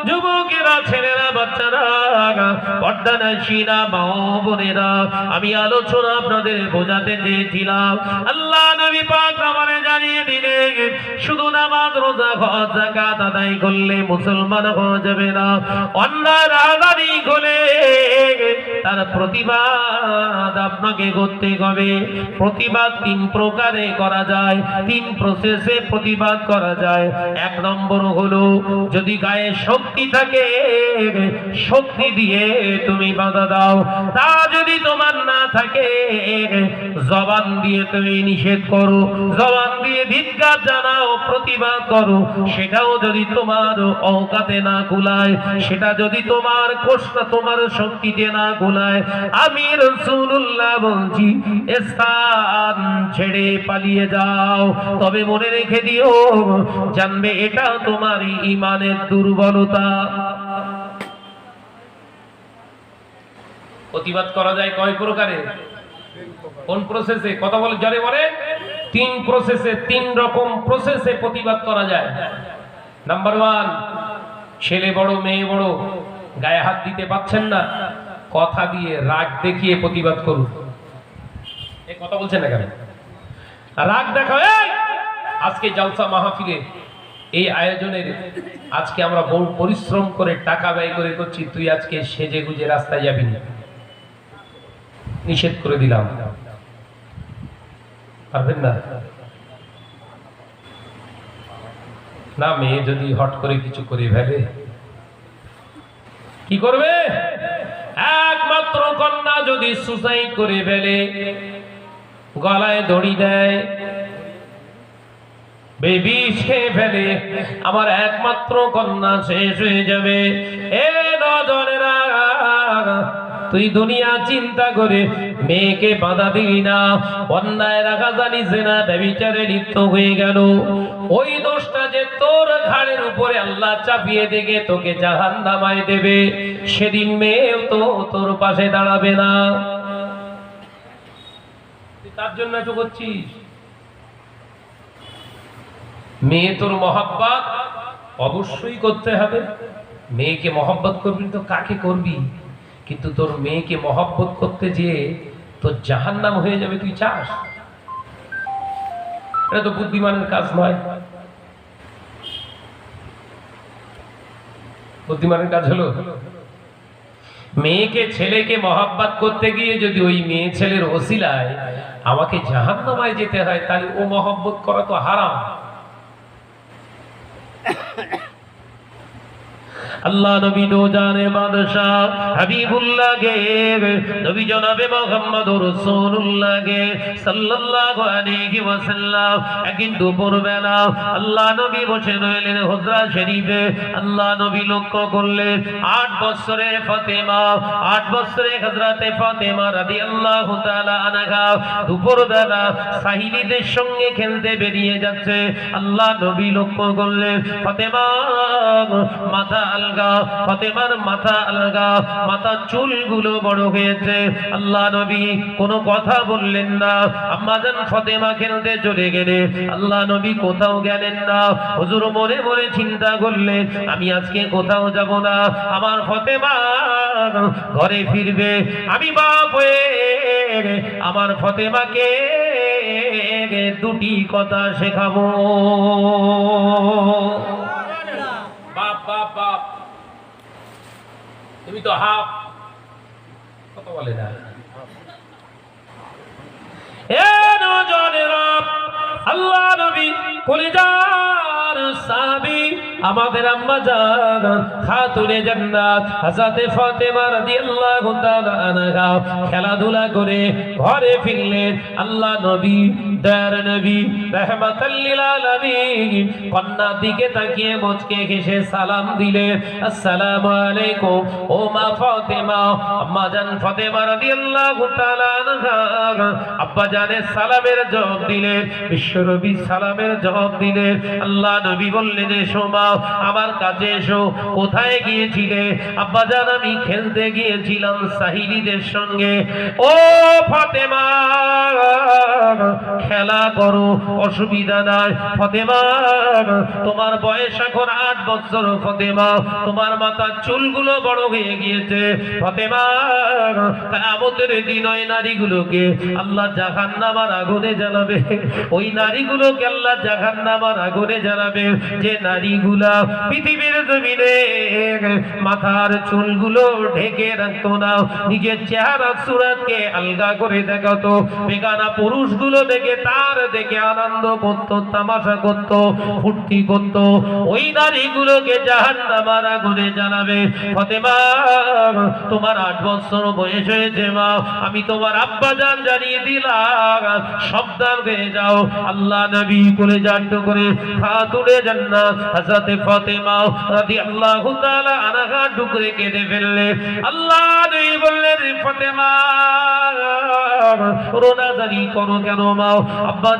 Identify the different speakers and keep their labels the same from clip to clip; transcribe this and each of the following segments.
Speaker 1: যুবকেরা, ছেলেরা, বাচ্চারা, পর্দানশীলা মা বোনেরা, আমি আলোচনা আপনাদের বোঝাতে চেয়েছিলাম। আল্লাহ নবী পাক আমাদের জানিয়ে দিলেন, শুধু নামাজ, রোজা, হজ, যাকাত আদায় করলে মুসলমান হওয়া যাবে না। অন্যায় রাগানি করলে তার প্রতিবাদ আপনাকে করতে হবে। প্রতিবাদ তিন প্রকারে করা যায়, তিন প্রসেসে প্রতিবাদ করা যায়। এক নম্বর হলো, যদি গায়ে শক্তি থাকে শক্তি দিয়ে তুমি বাধা দাও। তা যদি তোমার না থাকে জবান দিয়ে তুমি নিষেধ করো, জবান দিয়ে ধিক্কার জানাও, প্রতিবাদ করো। সেটাও যদি তোমার অকাতে না কুলায়, সেটা যদি তোমার কষ্ট, তোমার শক্তিতে না কুলায়, আমি রাসূলুল্লাহ বলছি স্থান ছেড়ে পালিয়ে যাও। তবে মনে রেখে দিও, জানবে এটা তোমার ঈমানের দুর্বলতা। প্রতিবাদ করা যায় কয় প্রকারে, কোন প্রসেসে? কথা বলে জোরে বলে। তিন প্রসেসে, তিন রকম প্রসেসে প্রতিবাদ করা যায়। নাম্বার 1, ছেলে বড় মেয়ে বড়, গায়ে হাত দিতে পাচ্ছেন না, কথা দিয়ে রাগ দেখিয়ে প্রতিবাদ করুন। এই কথা বলছেন না কেন? রাগ দেখাও। আজকে জালসা মাহফিলে এই আয়োজনের আজকে আমরা বহু পরিশ্রম করে টাকা ব্যয় করে করছি, তুই আজকে সেজে গুজে রাস্তায় যাবি না, নিষেধ করে দিলাম। পারবেন না? না, মেয়ে যদি হট করে কিছু করে ফেলে কি করবে? একমাত্র কন্যা যদি সুসাইড করে ফেলে, গলায় দড়ি দেয়, বিষ খেয়ে ফেলে, আমার একমাত্র কন্যা শেষ হয়ে যাবে। এ নজরেরা, তুই দুনিয়া চিন্তা করে মেয়েকে বাধা দিলি না, অন্যায় রাখা জানিস না, ব্যভিচারে লিপ্ত হয়ে গেল। ওই দোষটা যে তোর ঘাড়ের উপরে আল্লাহ চাপিয়ে দেখে তোকে জাহান্নামায় দেবে, সেদিন মেয়েও তো তোর পাশে দাঁড়াবে না। তার জন্য এত করছিস। মেয়ে তোর মহব্বত অবশ্যই করতে হবে। মেয়েকে মহব্বত করবি তো কাকে করবি? কিন্তু তোর মেয়েকে মহব্বত করতে যেয়ে তোর জাহান্নাম হয়ে যাবে, তুই চাস? এটা তো বুদ্ধিমানের কাজ নয়। বুদ্ধিমানের কাজ হলো মেয়েকে ছেলেকে মহব্বত করতে গিয়ে যদি ওই মেয়ে ছেলের ওসিলায় আমাকে জাহান্নামায় যেতে হয়, তাহলে ও মহব্বত করা তো হারাম। আল্লাহ নবী দো জানে বাদশাহ হাবিবুল্লাহ গে, নবী জনাবে মুহাম্মদুর রাসূলুল্লাহ গে সাল্লাল্লাহু আলাইহি ওয়াসাল্লাম একদিন দুপুরবেলা আল্লাহ নবী বসে রইলেন হুজরা শরীফে। আল্লাহ নবী লক্ষ্য করলেন 8 বছরের ফাতেমা, 8 বছরের হযরতে ফাতেমা রাদিয়াল্লাহু তাআলা আনহা দুপুরবেলা সাহিলীদের সঙ্গে খেলতে বেরিয়ে যাচ্ছে। আল্লাহ নবী লক্ষ্য করলেন ফাতেমা মাথা আলগা, ফাতেমার মাথা আলগা, মাথার চুলগুলো বড় হয়েছে। আল্লাহ নবী কোনো কথা বললেন না। আম্মাজান ফাতেমা খেলতে চলে গেলে আল্লাহ নবী কোথাও গেলেন না। হুজুর মনে মনে চিন্তা করলেন, আমি আজকে কোথাও যাব না, আমার ফাতেমা ঘরে ফিরবে, আমি বাপ হয়ে আমার ফাতেমাকে দুটি কথা শেখাবো। বাপ বাপ বাপ, তুমি তো হাফ কত বলে না। এ নজরেরা, আল্লাহ নবী কলিজার সাহাবী আমাদের আম্মা জান খাতুনে জান্নাত হযরতে ফাতেমা রাদিয়াল্লাহু তাআলা আনহা খেলাধুলা করে ঘরে ফিরলেন। আল্লাহ নবী দয়ার নবী রাহমাতাল লিল আলামিন কন্যার দিকে তাকিয়ে মুচকে হেসে সালাম দিলেন, আসসালামু আলাইকুম ও মা ফাতেমা। আম্মা জান ফাতেমা রাদিয়াল্লাহু তাআলা আনহা আব্বা জানের সালামের জবাব দিলেন, বিশ্বনবী সালামের জবাব দিলেন। আল্লাহ নবী বললেন, এসো মা, আমার কাছে এসো। কোথায় গিয়েছিলে? আব্বাজান, আমি খেলতে গিয়েছিলাম সাহিলীদের সঙ্গে। ও ফাতেমা, খেলা করো, অসুবিধা নাই। ফাতেমা, তোমার বয়স এখন 8 বছর। ফাতেমা, তোমার মাথার চুলগুলো বড় হয়ে গিয়েছে। ফাতেমা, কিয়ামতের দিন ওই নারীগুলোকে আল্লাহ জাহান্নামের আগুনে জ্বালাবে। ওই নারীগুলোকে আল্লাহ জাহান্নামের আগুনে জ্বালাবে, যে নারীগুলা পৃথিবীর জমিনে মাথার চুলগুলো ঢেকে রাখতো না, নিজের চেহারা সুরাতকে আলগা করে দেখাতো, বেগানা পুরুষগুলো দেখে তার দেখে আনন্দ করত, তামাশা করত, ফুর্তি করত, ওই নারীগুলোকে জাহান্নামের আগুনে জ্বালাবে। ফাতেমা, তোমার 8 বছর বয়স হয়েছে মা, আমি তোমার আব্বাজান জানিয়ে দিলাম, সাবধান হয়ে যাও। আল্লাহ নবী বলে জানতো করে খাতুনে জান্নাত হযরত ফাতেমা রাদিয়াল্লাহু তাআলা আনহা টুকরে কেঁদে ফেললে। আল্লাহ নবী বললেন, ফাতেমা, রোনাজারি করো কেন মা? আব্বা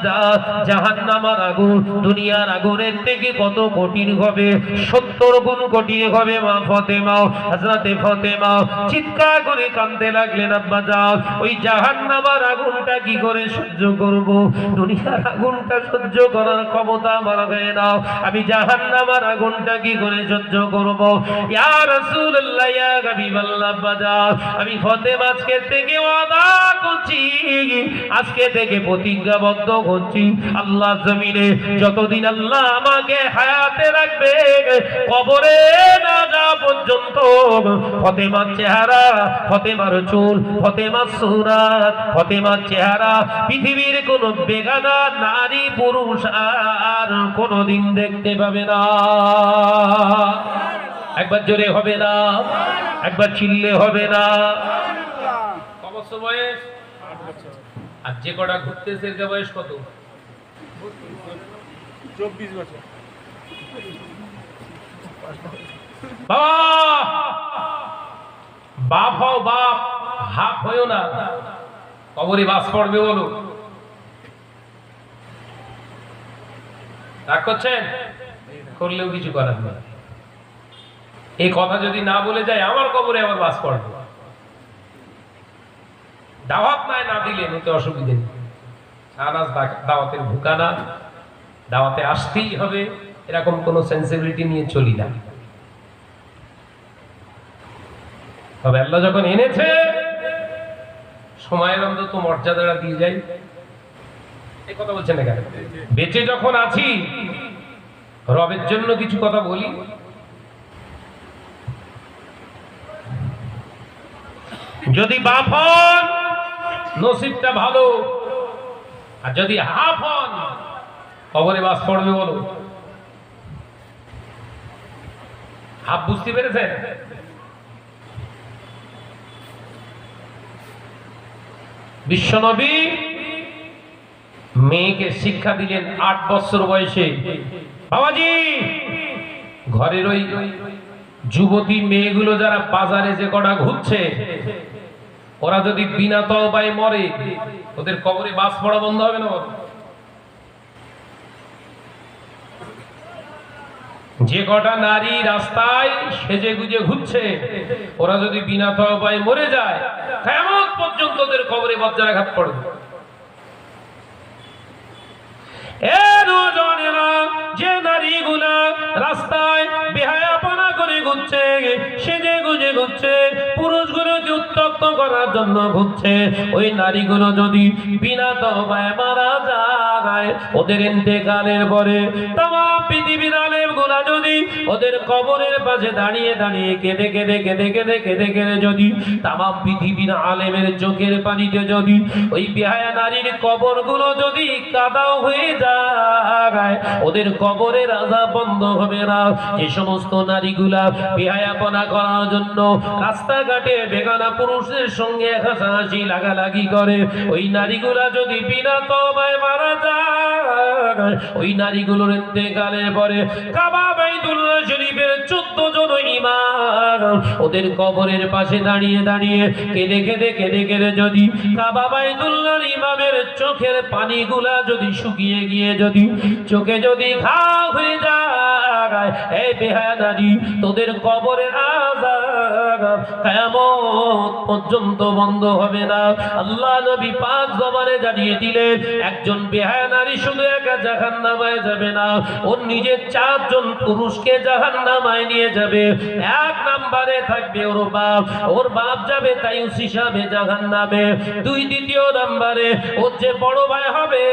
Speaker 1: জাহান্নামের আগুন দুনিয়ার আগুনের থেকে কত কঠিন হবে, 70 গুণ কঠিন হবে মা। ফাতেমা, হযরত ফাতেমা চিৎকার করে কাঁদতে লাগলেন, আব্বা যান, ওই জাহান্নামের আগুনটা কি করে সহ্য করব? দুনিয়ার আগুনটা সহ্য করার ক্ষমতা আমার হয় না, আমি জাহান্নামের আগুনটা কি করে সহ্য করব? ইয়া রাসূলুল্লাহ, ইয়া হাবিবাল্লাহ, আব্বা যান, আমি ফাতেমা আজকে থেকে ওয়াদা করছি, আজকে থেকে প্রতিজ্ঞাবদ্ধ করছি, আল্লাহ জমিনে যতদিন আল্লাহ আমাকে হায়াতে রাখবে, কবরে না যাওয়া পর্যন্ত ফাতেমার চেহারা, ফাতেমার চুল, ফাতেমার সুরাত, ফাতেমার চেহারা পৃথিবীর কোন বেগানা নারী পুরুষ আর কোনদিন দেখতে পাবে না। একবার জোরে হবে না, একবার চিল্লে হবে না। কত বছর বয়স? 8 বছর। আর যে কটা ঘুরতেছে এর বয়স কত? 24 বছর। বাপ হও, বাপ, হাফ হয়েও না, কবরে বাস পড়বে বলো। রাগ করছেন? করলেও কিছু করার নেই। এই কথা যদি না বলে যায়, আমার কবরে আবার বাস পড়বে। দাওয়াত নাই না দিলে নিতে অসুবিধে নেই, আনাজ দাওয়াতের ভুকানা, দাওয়াতে আসতেই হবে, এরকম কোন সেন্সিবিলিটি নিয়ে চলি না। তবে আল্লাহ যখন এনেছে, সময়ের অন্তত মর্যাদাটা দিয়ে যাই। এই কথা বলছেন না কেন? বেঁচে যখন আছি, রবের জন্য কিছু কথা বলি। যদি বাপ হন, নসিবটা ভালো, আর যদি হাফ হন, কবরে বাস পড়বে বলো। হাফ বুঝতে পেরেছেন? বিশ্বনবী মেয়েকে শিক্ষা দিলেন 8 বছর বয়সে। বাবাজি, ঘরের ওই যুবতী মেয়েগুলো যারা বাজারে যে কটা ঘুরছে, ওরা যদি বিনা তওবায় মরে, ওদের কবরে বাস পড়া বন্ধ হবে না? যে কটা নারী রাস্তায় সেজে গুজে ঘুরছে, ওরা যদি বিনা তওবায় মরে যায়, কিয়ামত পর্যন্ত ওদের কবরে বজ্রাঘাত পড়বে। যে নারীগুলা রাস্তায় বেহায়াপনা করে ঘুরছে, সেজে গুজে ঘুরছে, পুরুষগুলোকে উত্তক্ত করার জন্য ঘুরছে, ওই নারীগুলো যদি বিনা তওবায় মারা যায়, ওদের ইন্তেকালের পরে তামাম পৃথিবীর আলেমগুলা যদি ওদের কবরের পাশে দাঁড়িয়ে দাঁড়িয়ে কেঁদে কেঁদে কেঁদে কেঁদে কেঁদে কেঁদে যদি তামাম পৃথিবীর আলেমের চোখের পানিতে যদি ওই বেহায়া নারীর কবরগুলো যদি কাদাও হয়ে যায়, ওদের কবরের আযাব বন্ধ হবে না। যে সমস্ত নারীগুলা বেহায়াপনা করার জন্য রাস্তাঘাটে বেগানা পুরুষদের সঙ্গে হাসাহাসি লাগালাগি করে, ওই নারীগুলা যদি বিনা তওবায় মারা যায়, ওই নারীগুলোর ইন্তেকালের পরে কাবা বাইতুল্লাহ শরীফের 14 জন ইমাম ওদের কবরের পাশে দাঁড়িয়ে দাঁড়িয়ে কেঁদে কেঁদে কেঁদে কেঁদে যদি কাবা বাইতুল্লাহর ইমামের চোখের পানিগুলা যদি শুকিয়ে গিয়ে যদি চোখে যদি ঘাও হয়ে যায়, এই বেহায়া নারী, তোদের কবরের আযাব কিয়ামত পর্যন্ত বন্ধ হবে না। আল্লাহ নবী পাক জবানে জানিয়ে দিলেন, একজন বেহায়া নারী শুধু একা জাহান্নামে যাবে না, ওর নিজের 4 জন পুরুষকে জাহান্নামে নিয়ে যাবে। এক নম্বরে থাকবে ওর বাপ যাবে তাইউস হিসাবে জাহান্নামে। দ্বিতীয় নম্বরে ওর যে বড় ভাই হবে,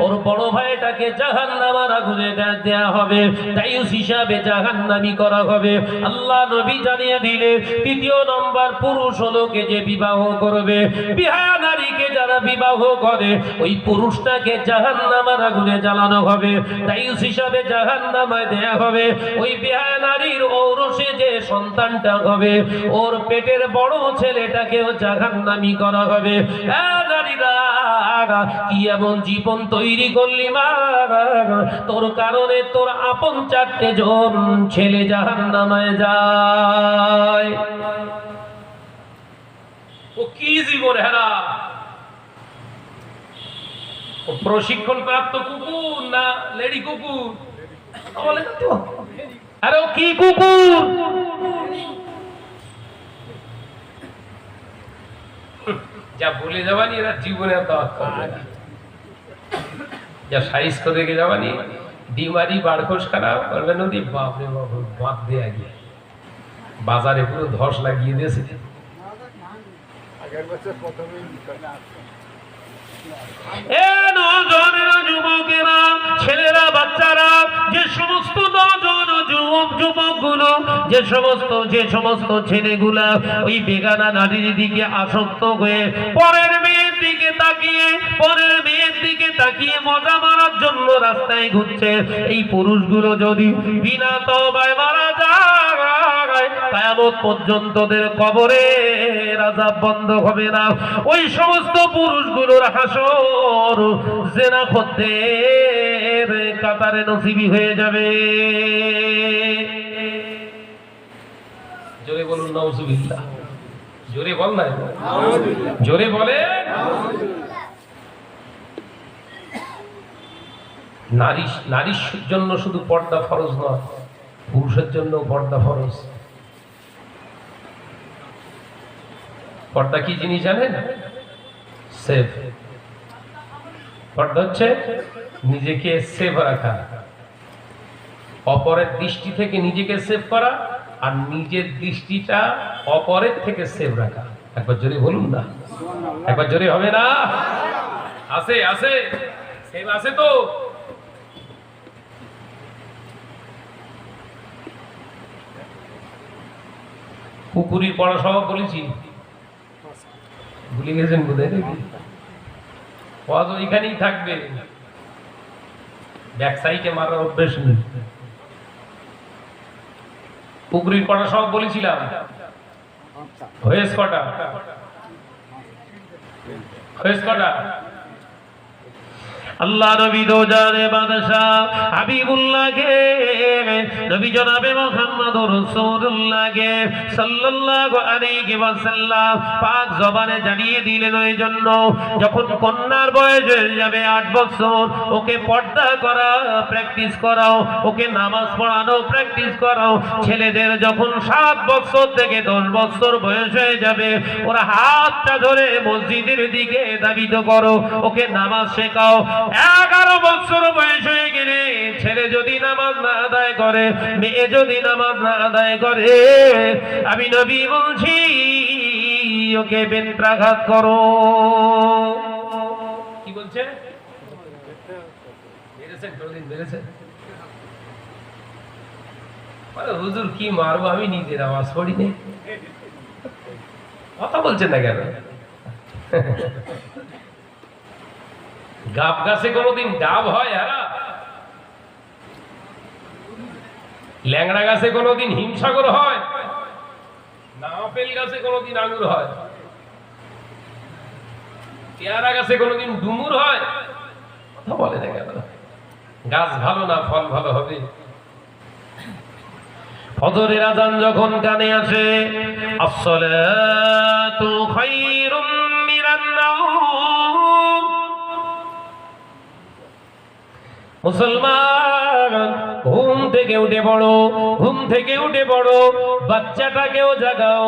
Speaker 1: ওর বড় ভাইটাকে জাহান্নামের আগুনে দেয়া হবে, তাইউস হিসাবে জাহান্নামী করা হবে। আল্লাহ নবী জানিয়ে দিলে তৃতীয় নম্বর পুরুষ হলো কে যে বিবাহ করবে, বিহায়া নারীকে যারা বিবাহ করে ওই পুরুষটাকে জাহান্নামের আগুনে জ্বালানো হবে, তাইউস হিসাবে জাহান্নামে দেয়া হবে। ওই বিহায়া নারীর ঔরসে যে সন্তানটা হবে, ওর পেটের বড় ছেলেটাকেও জাহান্নামী করা হবে। নারীরা কি এমন জীবন তৈরি করলি মা, তোর কারণে তোর আপন 4টে জন ছেলে জাহান্নামে যায়। ও কি জীবন হেরা, ও প্রশিক্ষণ প্রাপ্ত কুকুর না লেডি কুকুর? বলে তো, আরে ও কি কুকুর? যা বলে যাবানি এরা জীবনে যা সাইজ করে রেখে যাবানি, ডিমারি বাড়খোস খারাপ করবে নদী, বাপরে বাপ বাদ দিয়ে গিয়ে বাজারে পুরো ধস লাগিয়ে দিয়েছে। যুবকেরা, ছেলেরা, বাচ্চারা, যে সমস্ত যুবকগুলো, যে সমস্ত ছেলেগুলা ওই বেগানা নারীর দিকে আসক্ত হয়ে পরের মেয়ের দিকে তাকিয়ে মজা মারার জন্য রাস্তায় ঘুরছে, এই পুরুষগুলো যদি বিনা তওবায় মারা যায়, কিয়ামত পর্যন্ত ওদের কবরের আযাব বন্ধ হবে না। ওই সমস্ত পুরুষগুলোর হাসর জিনাখোরদের কাতারে নসিবি হয়ে যাবে। জোরে বলুন নাউজুবিল্লাহ। জোরে বল না, জোরে বলে। নারীর জন্য শুধু পর্দা ফরজ নয়, পুরুষের জন্য পর্দা ফরজ। পর্দা কি জিনিস জানেন? সেফ। পর্দা হচ্ছে নিজেকে সেফ রাখা, অপরের দৃষ্টি থেকে নিজেকে সেভ করা, আর নিজের দৃষ্টিটা অপরের থেকে সেভ রাখা। একবার জোরে বলুন না, একবার জোরে হবে না? আছে আছে সেভ আছে তো। পুকুরি পড়া সব বলেছি, ভুলে গেছেন বোধহয় নাকি? ওয়াজ ওইখানেই থাকবে, ব্যাক সাইডে মারার অভ্যেস নেই। পুকুরির কটা সব বলেছিলাম, হয়েছে কটা? হয়েছে কটা? আল্লাহ নবী দোজারে বাদশাহ হাবিবুল্লাহকে, নবী জনাবে মুহাম্মদুর রাসূলুল্লাহকে সাল্লাল্লাহু আলাইহি ওয়াসাল্লাম পাক জবানে জানিয়ে দিলেন, ওই জন্য যখন কন্যার বয়স হয়ে যাবে 8 বছর, ওকে পর্দা করা প্র্যাকটিস করাও, ওকে নামাজ পড়ানো প্র্যাকটিস করাও। ছেলেদের যখন 7 বছর থেকে 10 বছর বয়স হয়ে যাবে, ওরা হাতটা ধরে মসজিদের দিকে ধাবিত করো, ওকে নামাজ শেখাও। 11 বছর বয়স হয়ে গেলে ছেলে যদি নামাজ না আদায় করে, মেয়ে যদি নামাজ না আদায় করে, আমি নবী বলছি ওকে বেত্রাঘাত করো। কি বলছে? হুজুর কি মারবো, আমি নিজে নামাজ পড়ি নি, কথা বলছেন না কেন? গাব গাছে কোনোদিন ডাব হয় হারা? ল্যাংড়া গাছে কোনোদিন হিমসাগর হয়? না আপেল গাছে কোনোদিন আঙ্গুর হয়? পেয়ারা গাছে কোনোদিন ডুমুর হয়? কথা বলে না কেন? গাছ ভালো না ফল ভালো হবে? ফজরের আযান যখন কানে আসে, আসসালাতু খায়রুম মিনান নাওম, মুসলমান ঘুম থেকে উঠে পড়ো, ঘুম থেকে উঠে পড়ো, বাচ্চাটাকেও জাগাও।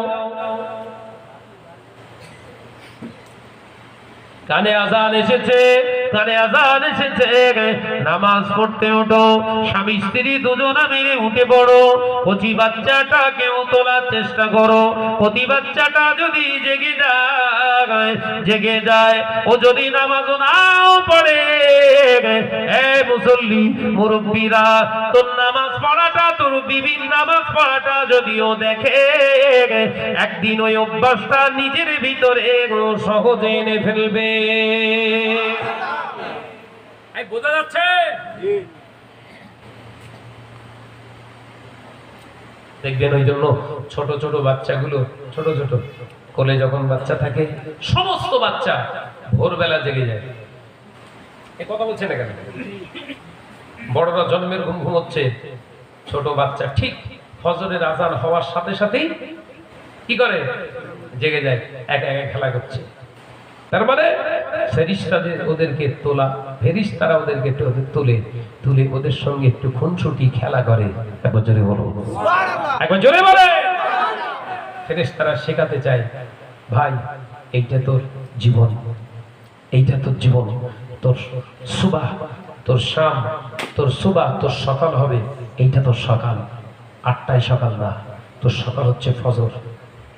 Speaker 1: কানে আযান এসেছে, কানে আযান এসেছে, নামাজ পড়তে ওঠো। স্বামী স্ত্রী দুজনে মিলে উঠে পড়ো, কচি বাচ্চাটাকেও তোলার চেষ্টা করো। কচি বাচ্চাটা যদি জেগে যায়, ও যদি নামাজ নাও পড়ে, মুসল্লি মুরব্বীরা, তোর নামাজ পড়াটা, তোর বিবির নামাজ পড়াটা যদিও দেখে, একদিন ওই অভ্যাসটা নিজের ভিতরে সহজে এনে ফেলবে। বোঝা যাচ্ছে? দেখবেন ওই জন্য ছোট ছোট বাচ্চাগুলো, ছোট ছোট কোলে যখন বাচ্চা থাকে, সমস্ত বাচ্চা ভোরবেলা জেগে যায়। এ কথা বলছে না কেন? বড়রা জন্মের ঘুম ঘুমোচ্ছে, ছোট বাচ্চা ঠিক ফজরের আযান হওয়ার সাথে সাথেই কি করে? জেগে যায়, একা একা খেলা করছে। তার মানে ফেরেশতাদের ওদেরকে তোলা, ফেরেশতারা ওদেরকে তুলে তুলে ওদের সঙ্গে একটু খুনসুটি খেলা করে। একবার জোরে বলো সুবহানাল্লাহ, একবার জোরে বলে। ফেরেশতারা শেখাতে চায়, ভাই এইটা তোর জীবন, এইটা তোর জীবন, তোর সুবাহ, তোর শাম, তোর সুবাহ, তোর সকাল হবে, এইটা তোর সকাল। 8টায় সকাল না, তোর সকাল হচ্ছে ফজর।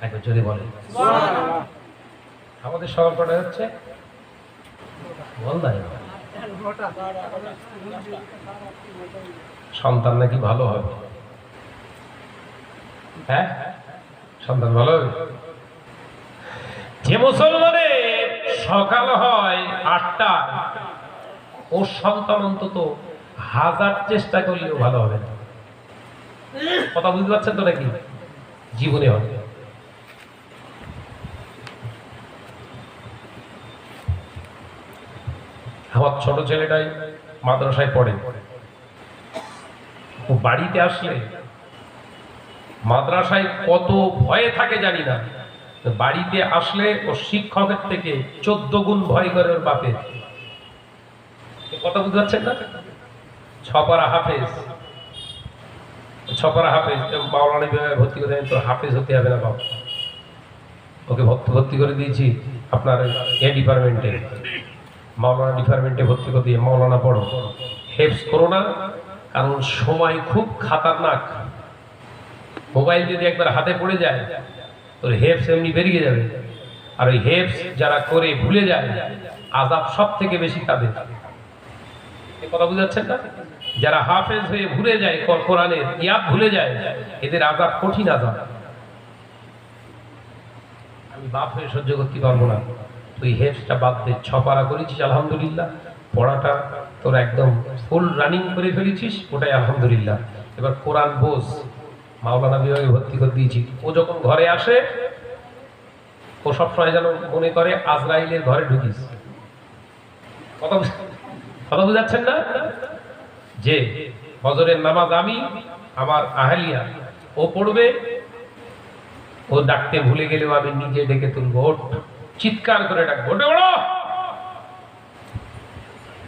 Speaker 1: একবার জোরে বলে সুবহানাল্লাহ। আমাদের সকাল কটা হচ্ছে? বল না, সন্তান নাকি ভালো হবে? হ্যাঁ, সন্তান ভালো হবে। যে মুসলমানের সকাল হয় 8টা, ওর সন্তান অন্তত 1000 চেষ্টা করলেও ভালো হবে না। কথা বুঝতে পারছেন তো নাকি? জীবনে হবে। আমার ছোট ছেলেটাই মাদ্রাসায় পড়ে, ও বাড়িতে আসলে মাদ্রাসায় কত ভয়ে থাকে জানি না, বাড়িতে আসলে ও শিক্ষকের থেকে 14 গুণ ভয় করে ওর বাপের। কথা বুঝতে পারছেন না? ছপাড়া হাফেজ, ছপাড়া হাফেজ, মাওলানা বিভাগে ভর্তি করে দেন, তোর হাফেজ হতে হবে না বাবা। ওকে ভর্তি করে দিয়েছি আপনার এ ডিপার্টমেন্টে, মাওলানা ডিপার্টমেন্টে ভর্তি করে দিয়ে মাওলানা পড়ো, হেফজ করো না, কারণ সময় খুব খাতারনাক। মোবাইল যদি একবার হাতে পড়ে যায়, তোর হেফজ এমনি বেরিয়ে যাবে। আর ওই হেফজ যারা করে ভুলে যায়, আযাব সব থেকে বেশি তাদের। কথা বুঝাচ্ছেন না? যারা হাফেজ হয়ে ভুলে যায়, কোরআনের ইয়াদ ভুলে যায়, এদের আযাব কঠিন আযাব। আমি বাপ হয়ে সহ্য করতে পারবো না। তুই হেফজটা বাদ দে, ছপাড়া করেছিস আলহামদুলিল্লাহ, পড়াটা তোর একদম ফুল রানিং করে ফেলেছিস, ওটাই আলহামদুলিল্লাহ। এবার কোরআন বোঝ, মাওলানা বিভাগে ভর্তি করে দিয়েছি। ও যখন ঘরে আসে, ও সবসময় যেন মনে করে আজরাইলের ঘরে ঢুকিস। কথা বুঝাচ্ছেন না? যে ফজরের নামাজ আমি, আমার আহলিয়া, ও পড়বে, ও ডাকতে ভুলে গেলেও আমি নিজে ডেকে তুলবো, ওঠ, চিৎকার করে ডাকবো, ওঠে বড়,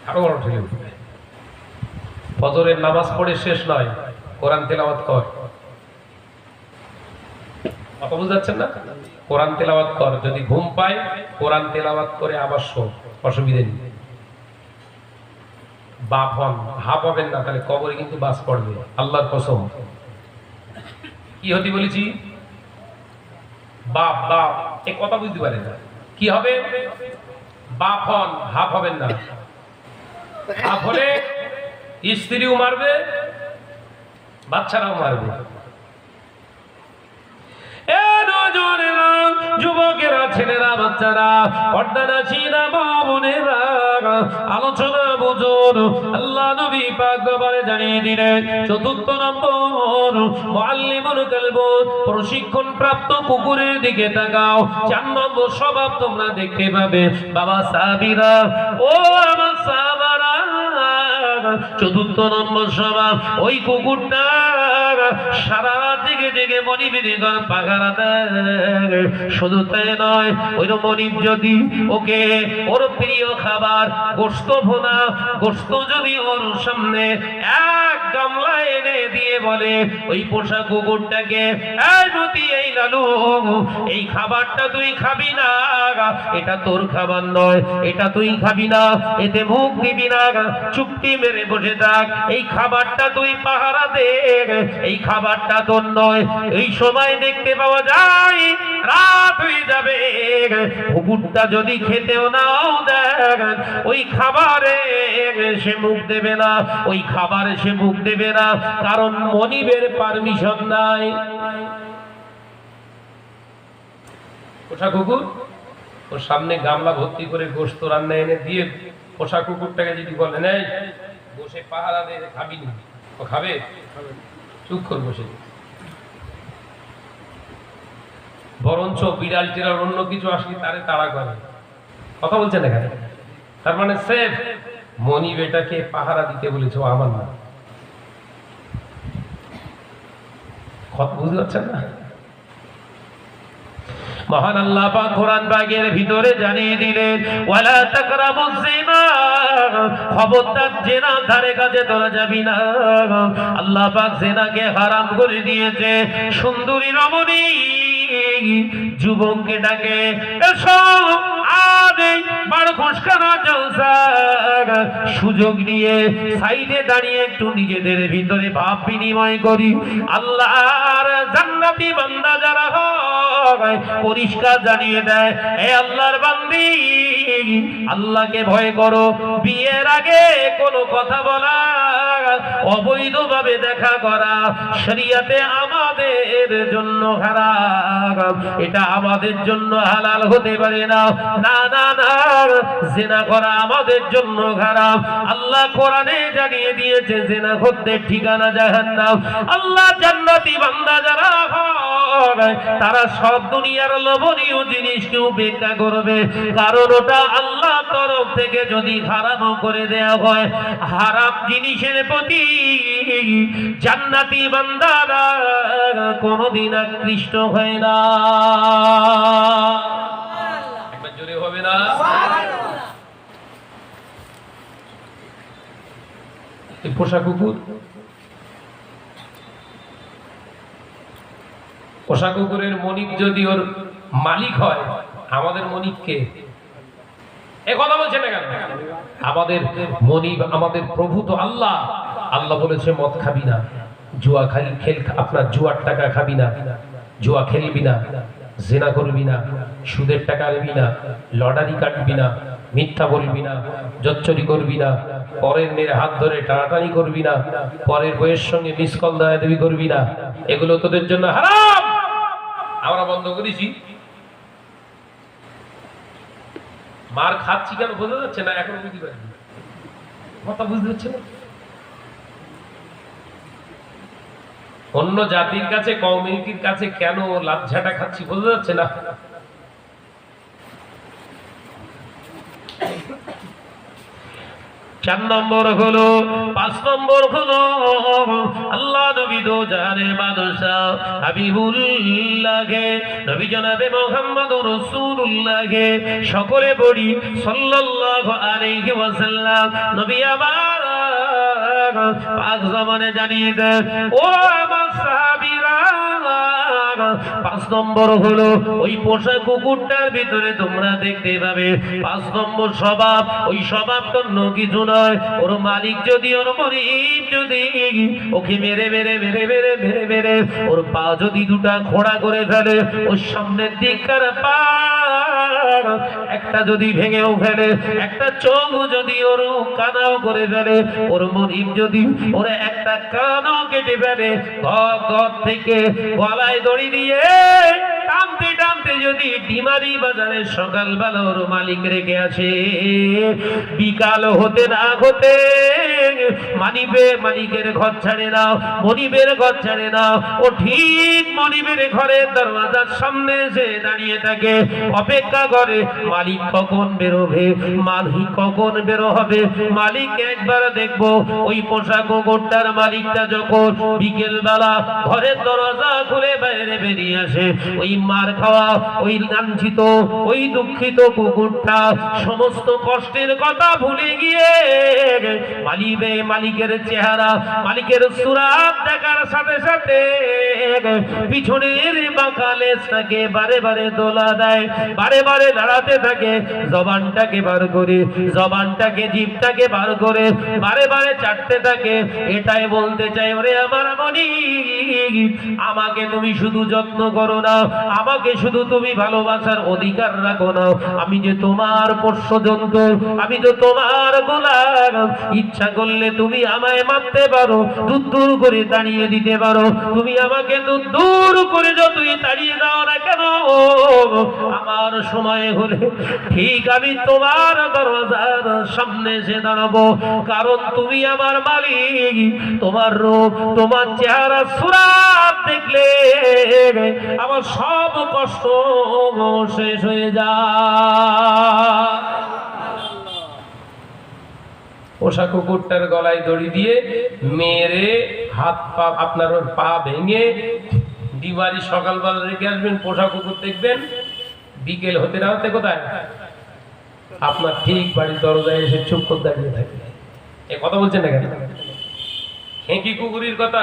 Speaker 1: আরো বড় ঠেলে উঠবে। ফজরের নামাজ পড়ে শেষ নয়, কোরআন তেলাওয়াত কর। কথা বুঝাচ্ছেন না? কোরআন তেলাওয়াত কর, যদি ঘুম পায় কোরআন তেলাওয়াত করে আবার শো, অসুবিধা নেই। বাপ হন, হা পাবেন না, তাহলে কবরে কিন্তু বাস পড়বে, আল্লাহর কসম। কি হতে বলেছি? বাপ বাপ, এই কথা বুঝতে পারেন না। কি হবে? বাপ হন, হাফ হবেন না। হাফ হলে স্ত্রীও মারবে, বাচ্চারাও মারবে। যুবকেরা, ছেলেরা, বাচ্চারা, পর্দানাশীরা, মা বোনেরা, আলোচনা বুঝুন। আল্লাহ নবী পাক দরবারে জানিয়ে দিলেন, 4র্থ নম্বর, মুআল্লিমুল কালব, প্রশিক্ষণ প্রাপ্ত কুকুরের দিকে তাকাও। 4 নম্বর স্বভাব তোমরা দেখতে পাবে। বাবা সাহাবীরা, ও আমার সাহাবারা, 4র্থ নম্বর স্বভাব, ওই কুকুরটা সারা জেগে জেগে মনিবের ঘর পাহারা দেয়। শুধু তাই নয়, ওই মনিব যদি ওকে ওর প্রিয় খাবার গোশত ভুনা, গোশত যদি ওর সামনে এক গামলা এনে দিয়ে বলে ওই পোষা কুকুরটাকে, এই মতি, এই লালু, এই খাবারটা তুই খাবি না, এটা তোর খাবার নয়, এটা তুই খাবি না, এতে মুখ দিবি না, চুপটি মেরে বসে থাক, এই খাবারটা তুই পাহারা দে, এই খাবারটা তোর নয়। এই সময় দেখতে পাওয়া যায় রাত হয়ে যাবে, কুকুরটা যদি খেতেও নাও দেন, ওই খাবারে সে মুখ দেবে না, ওই খাবারে সে মুখ দেবে না, কারণ মনিবের পারমিশন নাই। পোষা কুকুর ওর সামনে গামলা ভর্তি করে গোশত রান্না এনে দিয়ে পোষা কুকুরটাকে যদি বলে নেই বসে পাহারা দিয়ে খাবি না, ও খাবে? চুপ করে বসে। বরঞ্চ বিড়াল টিড়াল অন্য কিছু আসলে তারে তাড়া করে। কথা বলছেন এখানে? তার মানে সেফ। মনিব এটাকে পাহারা দিতে বলেছে, আমার না। কথা বুঝতে পারছেন না? মহান আল্লাহ পাক কোরআন পাকের ভিতরে জানিয়ে দিলেন, ওয়ালা তাকরাবুজ জিনা, খবরদার জিনা ধারে কাছে তোরা যাবি না। আল্লাহ পাক জিনাকে হারাম করে দিয়েছে। সুন্দরী রমণী যুবককে ডাকে, এসো আজ এই বড় খুশখানা জলসা, সুযোগ নিয়ে সাইডে দাঁড়িয়ে একটু নিজেদের ভিতরে ভাব বিনিময় করি। আল্লাহর জান্নাতি বান্দা যারা হয় পরিষ্কার জানিয়ে দেয়, হে আল্লাহর বান্দি, আল্লাহকে ভয় করো। বিয়ের আগে কোনো কথা বলা, অবৈধভাবে দেখা করা শরীয়তে আমাদের জন্য হারাম, এটা আমাদের জন্য হালাল হতে পারে না। না না না, জিনা করা আমাদের জন্য হারাম। আল্লাহ কোরআনে জানিয়ে দিয়েছে জিনাখোরদের ঠিকানা জাহান্নাম। আল্লাহ জান্নাতি বান্দা যারা হয় তারা সব দুনিয়ার লোভনীয় জিনিসকে উপেক্ষা করবে, কারণ ওটা আল্লাহ তরফ থেকে যদি হারাম করে দেয়া হয়। হারাম জিনিসের প্রতি জান্নাতি বান্দারা কোনদিন আকৃষ্ট হয় না। একবার জোরে হবে না? পোষা কুকুর, পোষা কুকুরের মনিব যদি ওর মালিক হয়, আমাদের মনিব কে? এ কথা বলছে না কেন? আমাদের মনিব, আমাদের প্রভু তো আল্লাহ। আল্লাহ বলেছে মদ খাবি না, জুয়া খেল, আপনার জুয়ার টাকা খাবি না, জুয়া খেলবি না, জিনা করবি না, সুদের টাকা নেবি না, লটারি কাটবি না, মিথ্যা বলবি না, জচ্চরি করবি না, পরের মেয়ের হাত ধরে টানাটানি করবি না, পরের বইয়ের সঙ্গে মিস কল দেওয়া দেবি করবি না। এগুলো তোদের জন্য হারাম। আমরা বন্ধ করেছি। মার খাচ্ছি কেন বোঝা যাচ্ছে না? এখন বুঝতে পারছি। কথা বুঝতে পারছে না? অন্য জাতির কাছে, কমিউনিটির কাছে কেন লাচ্ছাটা খাচ্ছি বোঝা যাচ্ছে না? চার নম্বর হলো, 5 নম্বর হলো আল্লাহ নবী দো জাহানের বাদশা হাবিবুল্লাহকে, নবী জনাবে মুহাম্মদুর রাসূলুল্লাহকে সকলে পড়ি সাল্লাল্লাহু আলাইহি ওয়াসাল্লাম। নবী আমার পাক জবানে জানিয়ে দেন, ও আমার সাহাবীরা, 5 নম্বর হলো ওই পোষা কুকুরটার ভিতরে তোমরা দেখতে পাবে 5 নম্বর স্বভাব। ওই স্বভাব তো কিছু নয়, ওর মালিক যদি, ওর মনিব যদি ওকে মেরে মেরে মেরে মেরে মেরে মেরে ওর পা যদি দুটা খোঁড়া করে ফেলে, ওর সামনের দিককার পা একটা যদি ভেঙেও ফেলে, একটা চোখ যদি ওর কানাও করে ফেলে, ওর মনিব যদি ওর একটা কানও কেটে ফেলে, ঘর থেকে গলায় দড়ি দিয়ে টানতে টানতে যদি ডিমারি বাজারে সকালবেলা ওর মালিক রেখে আসে, বিকাল হতে না হতে মালিকের ঘর ছাড়ে না, মনিবের ঘর ছাড়ে না। ও ঠিক মনিবের ঘরের দরওয়াজার সামনে এসে দাঁড়িয়ে থাকে, অপেক্ষা করে মালিক কখন বেরোবে, মালিক কখন বেরো হবে। মালিক একবার দেখবো ওই পোশাক কুকুরটার মালিকটা যখন বিকেল বেলা ঘরের দরজা খুলে বাইরে বেরিয়ে আসে, ওই মার খাওয়া, ওই লাঞ্ছিত, ওই দুঃখিত কুকুরটা সমস্ত কষ্টের কথা ভুলে গিয়ে মালিকের চেহারা, মালিকের সুরাত দেখার সাথে সাথে পিছনের বাঁকা লেজটাকে বারে বারে দোলা দেয়, বারে বারে দাঁড়াতে থাকে, জবানটাকে বার করে, জবানটাকে, জিভটাকে বার করে বারে বারে চাটতে থাকে। এটাই বলতে চাই, ওরে আমার মনি, আমাকে তুমি শুধু যত্ন করো না, আমাকে শুধু তুমি ভালোবাসার অধিকার রাখো না। আমি যে তোমার পোষ্য জন্তু, আমি তো তোমার গোলাম। ইচ্ছা করলে তুমি আমায় মারতে পারো, দূর করে তাড়িয়ে দিতে পারো। তুমি আমাকে দূর করে যতই তাড়িয়ে দাও না কেন, আমার সময় হলে ঠিক আমি তোমার দরজার সামনে এসে দাঁড়াবো। কারণ তুমি আমার মালিক, তোমার রূপ, তোমার চেহারা সুরাত দেখলে আমার সব কষ্ট শেষ হয়ে যায়। পোষা কুকুরটার গলায় দড়ি দিয়ে মেরে হাত পা, আপনার পা ভেঙে দিবাড়ি সকালবেলা রেখে আসবেন। পোষা কুকুর দেখবেন বিকেল হতে না হতে কোথায় আপনার ঠিক বাড়ির দরজায় এসে চুপ করে দাঁড়িয়ে থাকে। এ কথা বলছেন না কেন? হেঁকি কুকুরির কথা,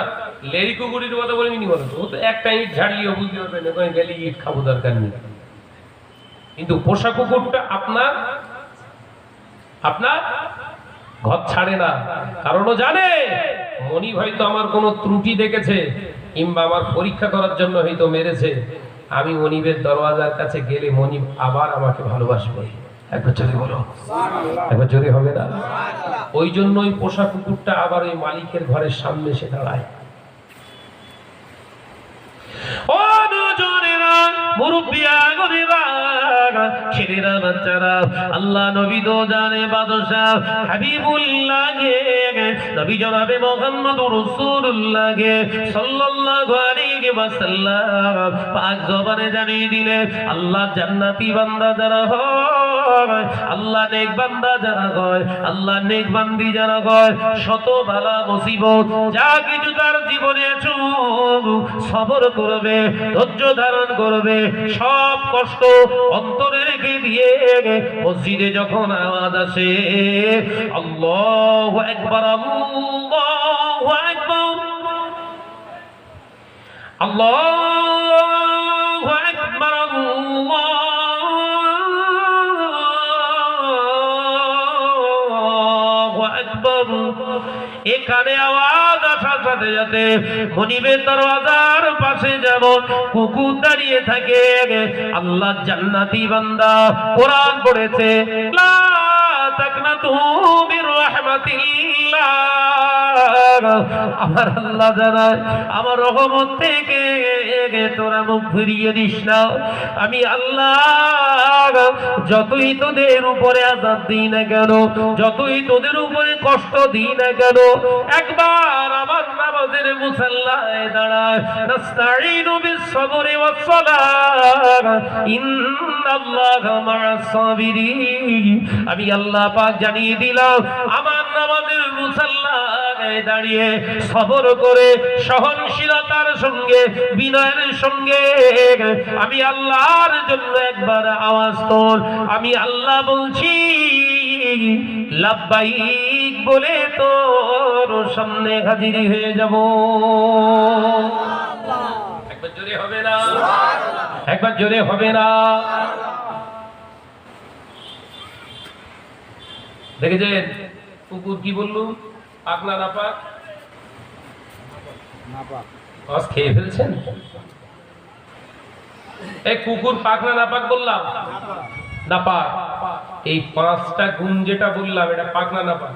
Speaker 1: লেরি কুকুরির কথা বলিনি বলো তো, ও তো একটা ইট ঝাড়িয়ে বুঝতে পারবেন ওখানে গেলে ইট খাবো, দরকার নেই। কিন্তু পোষা কুকুরটা আপনার ঘর ছাড়ে না, কারণ ও জানে মনিব হয়তো আমার কোনো ত্রুটি দেখেছে কিংবা আমার পরীক্ষা করার জন্য হয়তো মেরেছে। আমি মনিবের দরওয়াজার কাছে গেলে মনিব আবার আমাকে ভালোবাসবে। একবার জোরে বলো, একবার জোরে হবে না? ওই জন্য ওই পোষা কুকুরটা আবার ওই মালিকের ঘরের সামনে এসে দাঁড়ায়। ও দুজনেরা, মুরব্বিয়া গরিবা, ছেলেরা, বাচ্চারা, আল্লাহ নবী তো জানে বাদশাহ হাবিবুল্লাহ নবী জনাবে মুহাম্মদুর রাসূলুল্লাহ সাল্লাল্লাহু আলাইহি ওয়াসাল্লাম পাক জবানে জানিয়ে দিলে, আল্লাহ জান্নাতি বান্দা যারা হয়, আল্লাহ নেক বান্দা যারা হয়, আল্লাহ নেক বান্দি যারা হয়, শত বালা মুসিবত যা কিছু তার জীবনে আছে সবর করবে, ধৈর্য ধারণ করবে, সব কষ্ট অন্তরে রেখে দিয়ে মসজিদে যখন আওয়াজ আসে আল্লাহু আকবার, আল্লাহু আকবার, আল্লাহু আকবার, আল্লাহু আকবার, এখানে আওয়াজ আসার সাথে সাথে মনিবের দরওয়াজার পাশে যেমন কুকুর দাঁড়িয়ে থাকে, আল্লাহ জান্নাতি বান্দা কোরআন পড়েছে, লা তাকনাতু মির রাহমাতিল্লাহ, আমার আল্লাহ জানায় আমার রহমত থেকে তোরা মুখ ফিরিয়ে দিস না। আমি আল্লাহ যতই তোদের উপরে আযাব দিই না কেন, যতই তোদের উপরে কষ্ট দিই না কেন, একবার আমার নামাজের মুসাল্লায় দাঁড়ায়, নাস্তাঈনু বিস-সাবরি ওয়াস-সালাহ ইন্নাল্লাহা মা'আস সাবিরিন, আমি আল্লাহ পাক জানিয়ে দিলাম আমার নামাজের মুসাল্লায় দাঁড়িয়ে সবর করে সহনশীলতার সঙ্গে, বিনয়ের সঙ্গে আমি আল্লাহর জন্য একবার আওয়াজ তোল, আমি আল্লাহ বলছি লাব্বাইক বলে তোর সামনে হাজির হয়ে যাব। একবার জোরে হবে না? একবার জোরে হবে না? দেখেছেন কুকুর কি বললু? পাক না নাপাক? নাপাক খেয়ে ফেলছেন। এই কুকুর পাক না নাপাক বললাম? নাপাক। এই পাঁচটা গুণ যেটা বললাম এটা পাক না নাপাক?